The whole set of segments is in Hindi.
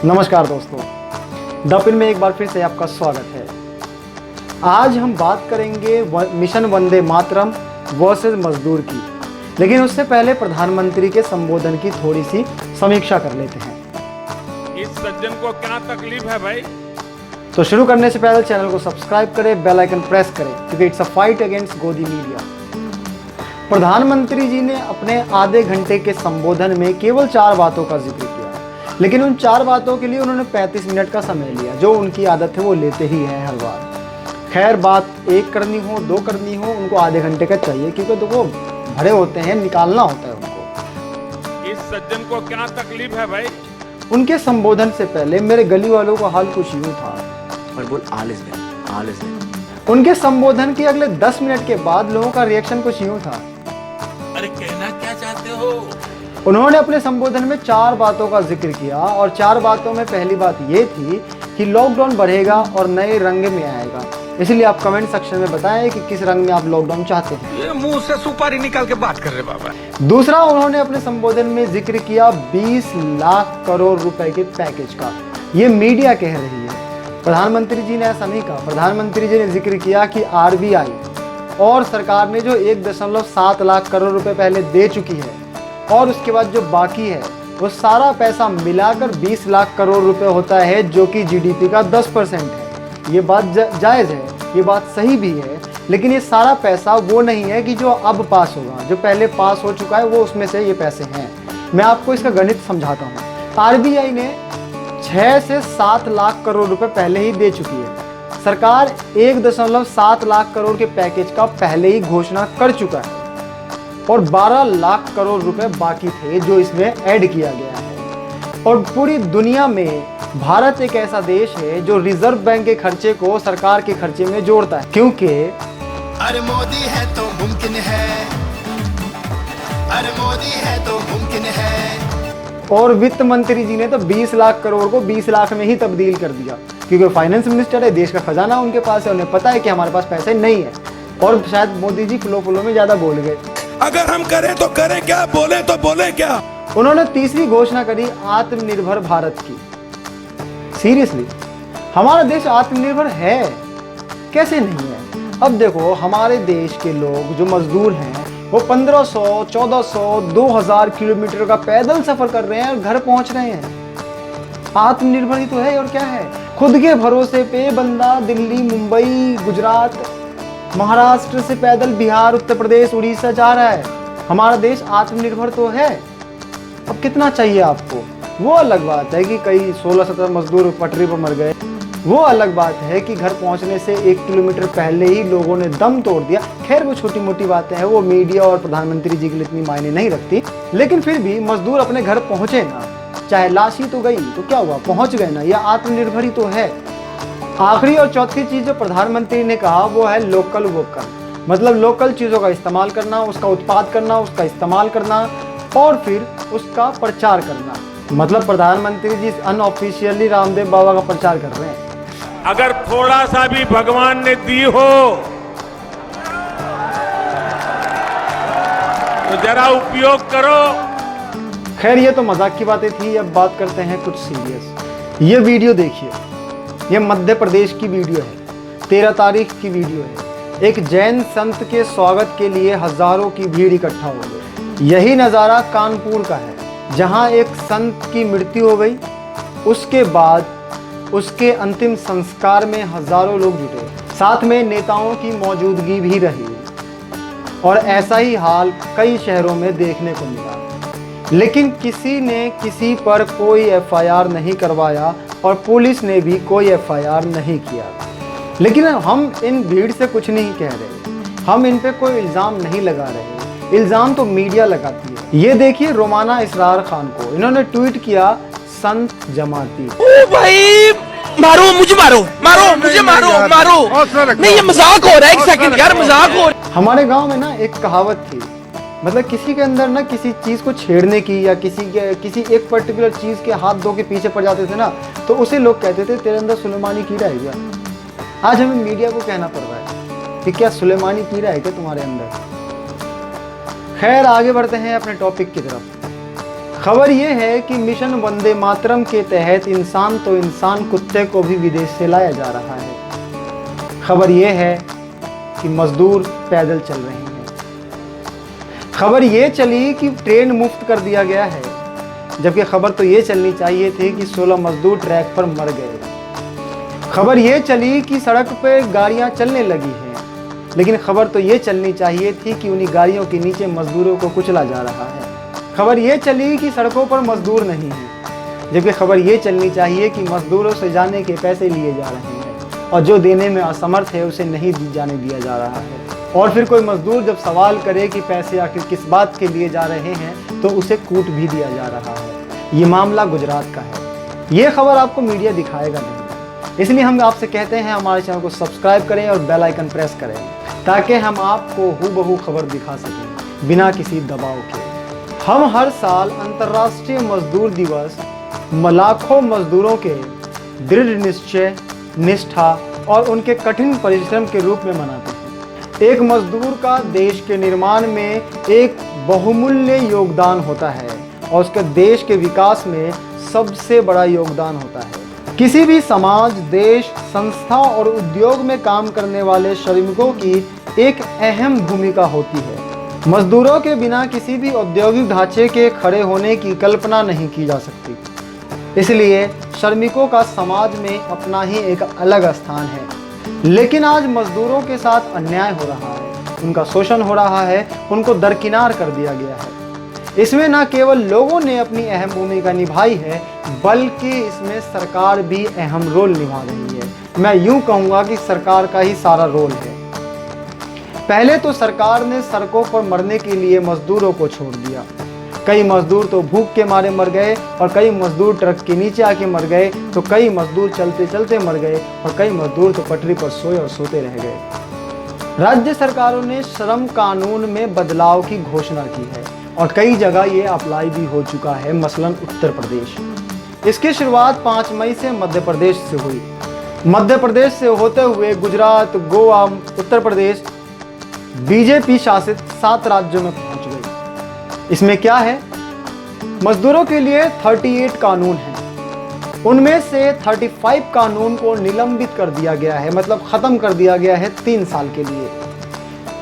नमस्कार दोस्तों, द पिन में एक बार फिर से आपका स्वागत है। आज हम बात करेंगे मिशन वंदे मातरम वर्सेस मजदूर की, लेकिन उससे पहले प्रधानमंत्री के संबोधन की थोड़ी सी समीक्षा कर लेते हैं। इस सज्जन को क्या तकलीफ है भाई? तो शुरू करने से पहले चैनल को सब्सक्राइब करें, बेल आइकन प्रेस करें, क्योंकि इट्स अ फाइट अगेंस्ट गोदी मीडिया। प्रधानमंत्री जी ने अपने आधे घंटे के संबोधन में केवल 4 बातों का जिक्र किया, लेकिन उन 4 बातों के लिए उन्होंने 35 मिनट का समय लिया। जो उनकी आदत है वो लेते ही हैं हर बार। खैर, बात एक करनी हो, 2 करनी हो, उनको आधे घंटे का चाहिए, क्योंकि तो वो भरे होते हैं, निकालना होता है उनको। इस सज्जन को क्या तकलीफ है भाई? उनके संबोधन से पहले मेरे गली वालों का हाल कुछ यूँ था। और बोल ऑल इज वेल। उनके संबोधन के अगले 10 मिनट के बाद लोगों का रिएक्शन कुछ यूँ था। अरे कहना क्या चाहते हो? उन्होंने अपने संबोधन में 4 बातों का जिक्र किया, और 4 बातों में पहली बात ये थी कि लॉकडाउन बढ़ेगा और नए रंग में आएगा। इसलिए आप कमेंट सेक्शन में बताएं कि किस रंग में आप लॉकडाउन चाहते हैं। ये मुंह से सुपारी निकाल के बात कर रहे बाबा। दूसरा, उन्होंने अपने संबोधन में जिक्र किया 20 लाख करोड़ रुपए के पैकेज का। ये मीडिया कह रही है, प्रधानमंत्री जी ने ऐसा नहीं कहा। प्रधानमंत्री जी ने जिक्र किया कि आरबीआई और सरकार ने जो 1.7 लाख करोड़ रुपए पहले दे चुकी है, और उसके बाद जो बाकी है वो सारा पैसा मिलाकर 20 लाख करोड़ रुपए होता है, जो कि जीडीपी का 10% है। ये बात जायज़ है, ये बात सही भी है, लेकिन ये सारा पैसा वो नहीं है कि जो अब पास होगा। जो पहले पास हो चुका है वो उसमें से ये पैसे हैं। मैं आपको इसका गणित समझाता हूँ। आरबीआई ने 6 से 7 लाख करोड़ रुपए पहले ही दे चुकी है। सरकार 1.7 लाख करोड़ के पैकेज का पहले ही घोषणा कर चुका है, और 12 लाख करोड़ रुपए बाकी थे जो इसमें ऐड किया गया है। और पूरी दुनिया में भारत एक ऐसा देश है जो रिजर्व बैंक के खर्चे को सरकार के खर्चे में जोड़ता है, क्योंकि अरे मोदी है तो मुमकिन है, अरे मोदी है तो मुमकिन है। और वित्त मंत्री जी ने तो 20 लाख करोड़ को 20 लाख में ही तब्दील कर दिया, क्योंकि फाइनेंस मिनिस्टर है, देश का खजाना उनके पास है, उन्हें पता है कि हमारे पास पैसे नहीं है। और शायद मोदी जी फ्लो में ज्यादा बोल गए। अगर हम करें तो करें क्या, बोले तो बोले क्या। उन्होंने तीसरी घोषणा करी आत्मनिर्भर भारत की। सीरियसली, हमारा देश आत्मनिर्भर है? कैसे नहीं है? अब देखो, हमारे देश के लोग जो मजदूर हैं वो 1500, 1400, 2000 किलोमीटर का पैदल सफर कर रहे हैं और घर पहुंच रहे हैं। आत्मनिर्भर ही तो है, और क्या है। खुद के भरोसे पे बंदा दिल्ली, मुंबई, गुजरात, महाराष्ट्र से पैदल बिहार, उत्तर प्रदेश, उड़ीसा जा रहा है। हमारा देश आत्मनिर्भर तो है। अब कितना चाहिए आपको? वो अलग बात है कि कई 16-17 मजदूर पटरी पर मर गए। वो अलग बात है कि घर पहुंचने से 1 किलोमीटर पहले ही लोगों ने दम तोड़ दिया। खैर, वो छोटी मोटी बातें हैं, वो मीडिया और प्रधानमंत्री जी के लिए इतनी मायने नहीं रखती, लेकिन फिर भी मजदूर अपने घर पहुंचे ना, चाहे लाश ही तो गई तो क्या हुआ, पहुंच गए ना, यह आत्मनिर्भर ही तो है। आखिरी और चौथी चीज जो प्रधानमंत्री ने कहा वो है लोकल वोकल, मतलब लोकल चीज़ों का इस्तेमाल करना, उसका उत्पाद करना, उसका इस्तेमाल करना, और फिर उसका प्रचार करना। मतलब प्रधानमंत्री जी अनऑफिशियली रामदेव बाबा का प्रचार कर रहे हैं। अगर थोड़ा सा भी भगवान ने दी हो तो जरा उपयोग करो। खैर, ये तो मजाक की बातें थी। अब बात करते हैं कुछ सीरियस। ये वीडियो देखिए, ये मध्य प्रदेश की वीडियो है, 13 तारीख की वीडियो है। एक जैन संत के स्वागत के लिए हजारों की भीड़ इकट्ठा हो गई। यही नज़ारा कानपुर का है, जहां एक संत की मृत्यु हो गई। उसके बाद उसके अंतिम संस्कार में हजारों लोग जुटे, साथ में नेताओं की मौजूदगी भी रही। और ऐसा ही हाल कई शहरों में देखने को मिला, लेकिन किसी ने किसी पर कोई एफआईआर नहीं करवाया, और पुलिस ने भी कोई एफआईआर नहीं किया। लेकिन हम इन भीड़ से कुछ नहीं कह रहे, हम इन पे कोई इल्ज़ाम नहीं लगा रहे। इल्ज़ाम तो मीडिया लगाती है। ये देखिए रोमाना इसरार खान को, इन्होंने ट्वीट किया संत जमाती। ओ भाई, मारो मुझे, मारो मारो मुझे, मारो मारो। नहीं, ये मजाक हो रहा है। 1 सेकंड यार, मजाक हो रहा है। हमारे गांव में ना एक कहावत थी, मतलब किसी के अंदर ना किसी चीज़ को छेड़ने की, या किसी एक पर्टिकुलर चीज़ के हाथ धो के पीछे पड़ जाते थे ना, तो उसे लोग कहते थे तेरे अंदर सुलेमानी कीड़ा है क्या। आज हमें मीडिया को कहना पड़ रहा है कि क्या सुलेमानी कीड़ा है क्या तुम्हारे अंदर। खैर, आगे बढ़ते हैं अपने टॉपिक की तरफ। खबर ये है कि मिशन वंदे मातरम के तहत इंसान तो इंसान कुत्ते को भी विदेश से लाया जा रहा है। खबर ये है कि मजदूर पैदल चल रहे हैं। खबर ये चली कि ट्रेन मुफ्त कर दिया गया है, जबकि खबर तो ये चलनी चाहिए थी कि 16 मजदूर ट्रैक पर मर गए। खबर ये चली कि सड़क पर गाड़ियां चलने लगी हैं, लेकिन खबर तो ये चलनी चाहिए थी कि उन्हीं गाड़ियों के नीचे मजदूरों को कुचला जा रहा है। खबर ये चली कि सड़कों पर मजदूर नहीं हैं, जबकि खबर ये चलनी चाहिए कि मजदूरों से जाने के पैसे लिए जा रहे हैं और जो देने में असमर्थ है उसे नहीं जाने दिया जा रहा है। और फिर कोई मजदूर जब सवाल करे कि पैसे आखिर किस बात के लिए जा रहे हैं तो उसे कूट भी दिया जा रहा है। ये मामला गुजरात का है। ये खबर आपको मीडिया दिखाएगा नहीं, इसलिए हम आपसे कहते हैं हमारे चैनल को सब्सक्राइब करें और बेल आइकन प्रेस करें ताकि हम आपको हूबहू खबर दिखा सकें बिना किसी दबाव के। हम हर साल अंतर्राष्ट्रीय मजदूर दिवस लाखों मजदूरों के दृढ़ निश्चय, निष्ठा और उनके कठिन परिश्रम के रूप में मनाते हैं। एक मजदूर का देश के निर्माण में एक बहुमूल्य योगदान होता है और उसके देश के विकास में सबसे बड़ा योगदान होता है। किसी भी समाज, देश, संस्था और उद्योग में काम करने वाले श्रमिकों की एक अहम भूमिका होती है। मजदूरों के बिना किसी भी औद्योगिक ढांचे के खड़े होने की कल्पना नहीं की जा सकती। इसलिए श्रमिकों का समाज में अपना ही एक अलग स्थान है। लेकिन आज मजदूरों के साथ अन्याय हो रहा है, उनका शोषण हो रहा है, उनको दरकिनार कर दिया गया है। इसमें न केवल लोगों ने अपनी अहम भूमिका निभाई है, बल्कि इसमें सरकार भी अहम रोल निभा रही है। मैं यूं कहूँगा कि सरकार का ही सारा रोल है। पहले तो सरकार ने सड़कों पर मरने के लिए मजदूरों को छोड़ दिया। कई मजदूर तो भूख के मारे मर गए और कई मजदूर ट्रक के नीचे आके मर गए, तो कई मजदूर चलते चलते मर गए और कई मजदूर तो पटरी पर सोए और सोते रह गए। राज्य सरकारों ने श्रम कानून में बदलाव की घोषणा की है और कई जगह ये अप्लाई भी हो चुका है, मसलन उत्तर प्रदेश। इसकी शुरुआत 5 मई से मध्य प्रदेश से हुई। मध्य प्रदेश से होते हुए गुजरात, गोवा, उत्तर प्रदेश, बीजेपी शासित 7 राज्यों में पहुंच गई। इसमें क्या है, मजदूरों के लिए 38 कानून हैं। उनमें से 35 कानून को निलंबित कर दिया गया है, मतलब खत्म कर दिया गया है 3 साल के लिए।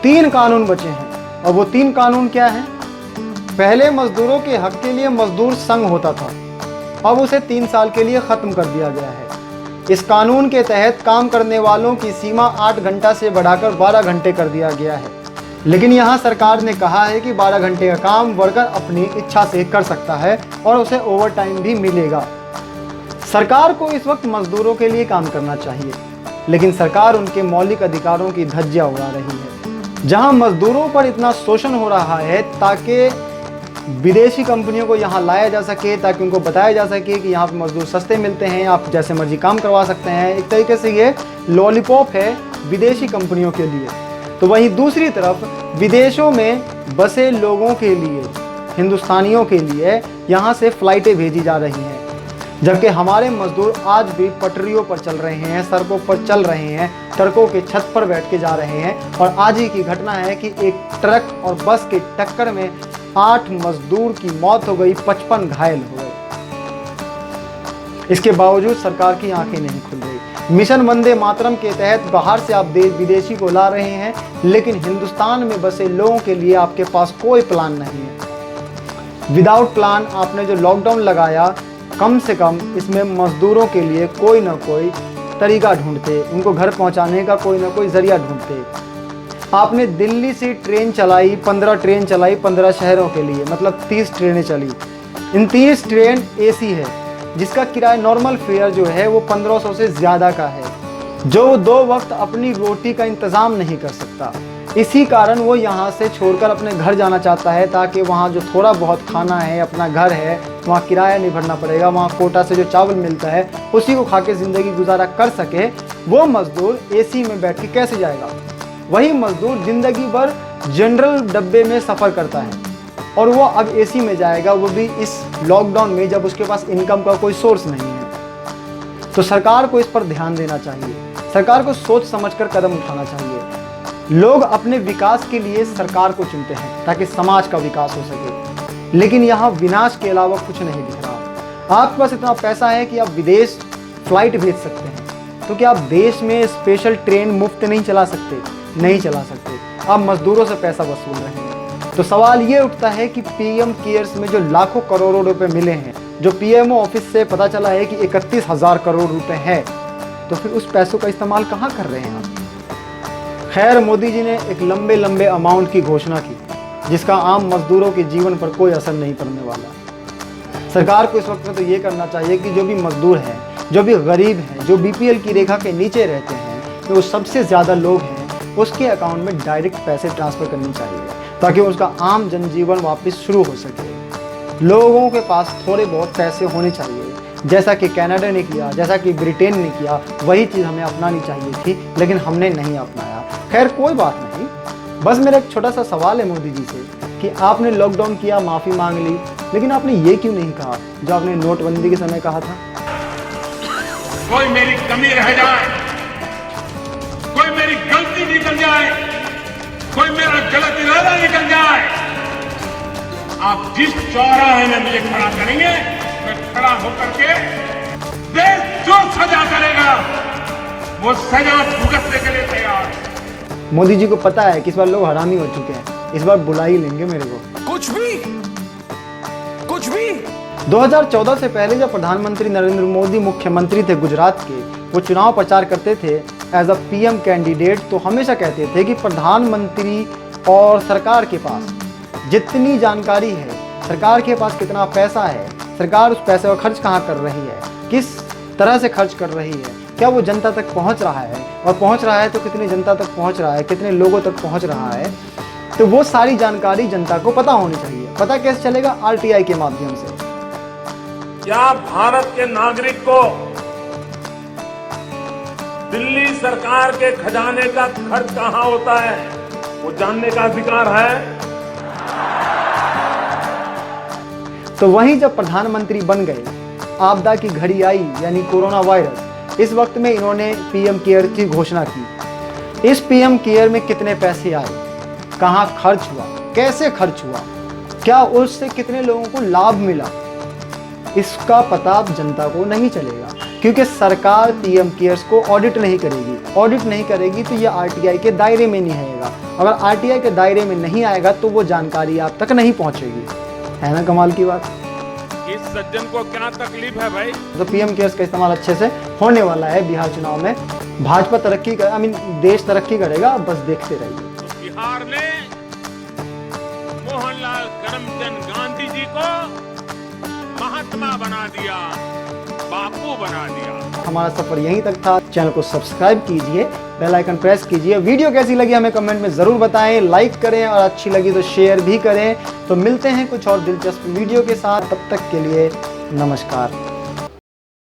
3 कानून बचे हैं और वो 3 कानून क्या हैं? पहले मजदूरों के हक के लिए मजदूर संघ होता था, अब उसे 3 साल के लिए खत्म कर दिया गया है। इस कानून के तहत काम करने वालों की सीमा 8 घंटा से बढ़ाकर 12 घंटे कर दिया गया है। लेकिन यहाँ सरकार ने कहा है कि 12 घंटे का काम वर्कर अपनी इच्छा से कर सकता है और उसे ओवर टाइम भी मिलेगा। सरकार को इस वक्त मजदूरों के लिए काम करना चाहिए, लेकिन सरकार उनके मौलिक अधिकारों की धज्जियां उड़ा रही है। जहां मजदूरों पर इतना शोषण हो रहा है ताकि विदेशी कंपनियों को यहाँ लाया जा सके, ताकि उनको बताया जा सके कि यहाँ पे मजदूर सस्ते मिलते हैं, आप जैसे मर्जी काम करवा सकते हैं। एक तरीके से ये लॉलीपॉप है विदेशी कंपनियों के लिए। तो वहीं दूसरी तरफ विदेशों में बसे लोगों के लिए, हिंदुस्तानियों के लिए यहाँ से फ्लाइटें भेजी जा रही हैं, जबकि हमारे मजदूर आज भी पटरियों पर चल रहे हैं, सड़कों पर चल रहे हैं, ट्रकों के छत पर बैठ के जा रहे हैं। और आज ही की घटना है कि एक ट्रक और बस की टक्कर में 8 मजदूर की मौत हो गई, 55 घायल हो गए। इसके बावजूद सरकार की आंखें नहीं खुल रही। मिशन वंदे मातरम के तहत बाहर से आप विदेशी को ला रहे हैं, लेकिन हिंदुस्तान में बसे लोगों के लिए आपके पास कोई प्लान नहीं है। विदाउट प्लान आपने जो लॉकडाउन लगाया, कम से कम इसमें मजदूरों के लिए कोई ना कोई तरीका ढूंढते, उनको घर पहुंचाने का कोई ना कोई जरिया ढूंढते। आपने दिल्ली से ट्रेन चलाई, 15 ट्रेन चलाई 15 शहरों के लिए, मतलब 30 ट्रेनें चली। इन 30 ट्रेन एसी है, जिसका किराया नॉर्मल फेयर जो है वो 1500 से ज़्यादा का है, जो 2 वक्त अपनी रोटी का इंतज़ाम नहीं कर सकता। इसी कारण वो यहाँ से छोड़कर अपने घर जाना चाहता है, ताकि वहाँ जो थोड़ा बहुत खाना है, अपना घर है, वहाँ किराया नहीं भरना पड़ेगा, वहाँ कोटा से जो चावल मिलता है उसी को खा के ज़िंदगी गुजारा कर सके। वो मज़दूर एसी में बैठ के कैसे जाएगा? वही मज़दूर ज़िंदगी भर जनरल डब्बे में सफ़र करता है और वो अब एसी में जाएगा, वो भी इस लॉकडाउन में, जब उसके पास इनकम का कोई सोर्स नहीं है। तो सरकार को इस पर ध्यान देना चाहिए, सरकार को सोच समझकर कदम उठाना चाहिए। लोग अपने विकास के लिए सरकार को चुनते हैं ताकि समाज का विकास हो सके। लेकिन यहाँ विनाश के अलावा कुछ नहीं दिख रहा। आपके पास इतना पैसा है कि आप विदेश फ्लाइट भेज सकते हैं, तो क्या आप देश में स्पेशल ट्रेन मुफ्त नहीं चला सकते? नहीं चला सकते। आप मजदूरों से पैसा वसूल रहे हैं। तो सवाल ये उठता है कि पीएम केयर्स में जो लाखों करोड़ों रुपए मिले हैं, जो पीएमओ ऑफिस से पता चला है कि 31,000 करोड़ रुपए है, तो फिर उस पैसों का इस्तेमाल कहाँ कर रहे हैं आप? खैर, मोदी जी ने एक लंबे लंबे अमाउंट की घोषणा की, जिसका आम मजदूरों के जीवन पर कोई असर नहीं पड़ने वाला। सरकार को इस वक्त में तो ये करना चाहिए कि जो भी मजदूर हैं, जो भी गरीब हैं, जो बीपीएल की रेखा के नीचे रहते हैं, तो वो सबसे ज़्यादा लोग हैं, उसके अकाउंट में डायरेक्ट पैसे ट्रांसफ़र करनी चाहिए, ताकि उसका आम जनजीवन वापस शुरू हो सके। लोगों के पास थोड़े बहुत पैसे होने चाहिए, जैसा कि कनाडा ने किया, जैसा कि ब्रिटेन ने किया, वही चीज़ हमें अपनानी चाहिए थी, लेकिन हमने नहीं अपनाया। खैर, कोई बात नहीं। बस मेरा एक छोटा सा सवाल है मोदी जी से कि आपने लॉकडाउन किया, माफ़ी मांग ली, लेकिन आपने ये क्यों नहीं कहा जो आपने नोटबंदी के समय कहा था? कोई मेरी कमी रह जाए, कोई मेरी गलती निकल जाए, कोई मेरा गलत इरादा निकल जाए, आप जिस चौराहे में मुझे खड़ा करेंगे, मैं खड़ा होकर के देश जो सजा करेगा वो सजा भुगतने के लिए तैयार है। मोदी जी को पता है कि इस बार लोग हरामी हो चुके हैं, इस बार बुला ही लेंगे मेरे को। कुछ भी 2014 से पहले जब प्रधानमंत्री नरेंद्र मोदी मुख्यमंत्री थे गुजरात के, वो चुनाव प्रचार करते थे एज अ पीएम कैंडिडेट, तो हमेशा कहते थे कि प्रधानमंत्री और सरकार के पास जितनी जानकारी है, सरकार के पास कितना पैसा है, सरकार उस पैसे का खर्च कहाँ कर रही है, किस तरह से खर्च कर रही है, क्या वो जनता तक पहुँच रहा है, और पहुँच रहा है तो कितनी जनता तक पहुँच रहा है, कितने लोगों तक पहुँच रहा है, तो वो सारी जानकारी जनता को पता होनी चाहिए। पता कैसे चलेगा? आरटीआई के माध्यम से। क्या भारत के नागरिक को दिल्ली सरकार के खजाने का खर्च कहां होता है वो जानने का अधिकार है? तो वहीं जब प्रधानमंत्री बन गए, आपदा की घड़ी आई, यानी कोरोना वायरस, इस वक्त में इन्होंने पीएम केयर की घोषणा की। इस पीएम केयर में कितने पैसे आए, कहां खर्च हुआ, कैसे खर्च हुआ, क्या उससे कितने लोगों को लाभ मिला, इसका पता अब जनता को नहीं चलेगा, क्योंकि सरकार पीएम केयर्स को ऑडिट नहीं करेगी। ऑडिट नहीं करेगी तो ये आरटीआई के दायरे में नहीं आएगा। अगर आरटीआई के दायरे में नहीं आएगा तो वो जानकारी आप तक नहीं पहुंचेगी। है ना कमाल की बात? इस सज्जन को क्या तकलीफ है भाई? तो पीएम केयर्स का इस्तेमाल अच्छे से होने वाला है बिहार चुनाव में। भाजपा तरक्की कर, देश तरक्की करेगा, बस देखते रहिए। तो बिहार ने मोहनलाल करमचंद गांधी जी को महात्मा बना दिया, बापू बना दिया। हमारा सफर यहीं तक था। चैनल को सब्सक्राइब कीजिए, बेल आइकन प्रेस कीजिए। वीडियो कैसी लगी हमें कमेंट में ज़रूर बताएं, लाइक करें और अच्छी लगी तो शेयर भी करें। तो मिलते हैं कुछ और दिलचस्प वीडियो के साथ, तब तक के लिए नमस्कार।